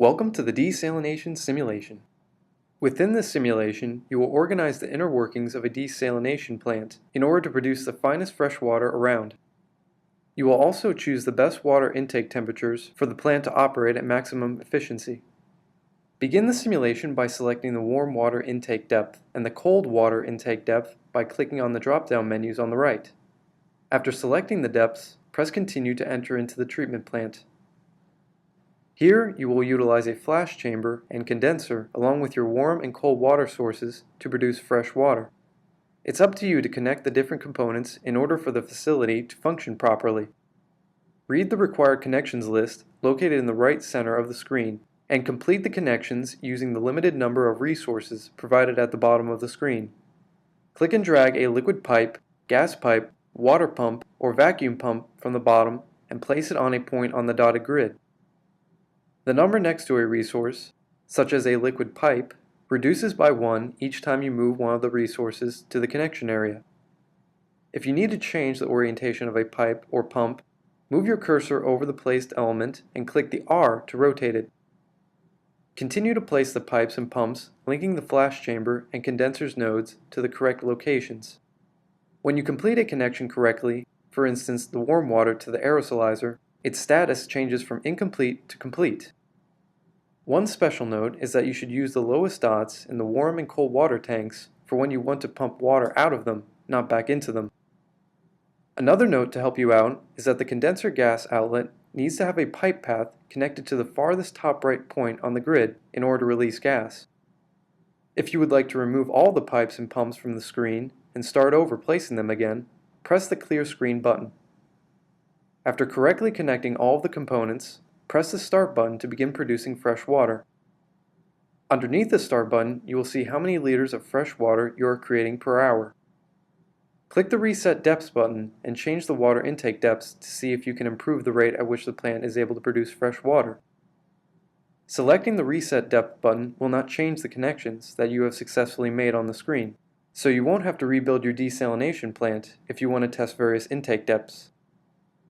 Welcome to the desalination simulation. Within this simulation, you will organize the inner workings of a desalination plant in order to produce the finest fresh water around. You will also choose the best water intake temperatures for the plant to operate at maximum efficiency. Begin the simulation by selecting the warm water intake depth and the cold water intake depth by clicking on the drop-down menus on the right. After selecting the depths, press Continue to enter into the treatment plant. Here, you will utilize a flash chamber and condenser along with your warm and cold water sources to produce fresh water. It's up to you to connect the different components in order for the facility to function properly. Read the required connections list located in the right center of the screen and complete the connections using the limited number of resources provided at the bottom of the screen. Click and drag a liquid pipe, gas pipe, water pump, or vacuum pump from the bottom and place it on a point on the dotted grid. The number next to a resource, such as a liquid pipe, reduces by 1 each time you move one of the resources to the connection area. If you need to change the orientation of a pipe or pump, move your cursor over the placed element and click the R to rotate it. Continue to place the pipes and pumps linking the flash chamber and condenser's nodes to the correct locations. When you complete a connection correctly, for instance the warm water to the aerosolizer, its status changes from incomplete to complete. One special note is that you should use the lowest dots in the warm and cold water tanks for when you want to pump water out of them, not back into them. Another note to help you out is that the condenser gas outlet needs to have a pipe path connected to the farthest top right point on the grid in order to release gas. If you would like to remove all the pipes and pumps from the screen and start over placing them again, press the Clear Screen button. After correctly connecting all of the components, press the Start button to begin producing fresh water. Underneath the Start button, you will see how many liters of fresh water you are creating per hour. Click the Reset Depths button and change the water intake depths to see if you can improve the rate at which the plant is able to produce fresh water. Selecting the Reset Depth button will not change the connections that you have successfully made on the screen, so you won't have to rebuild your desalination plant if you want to test various intake depths.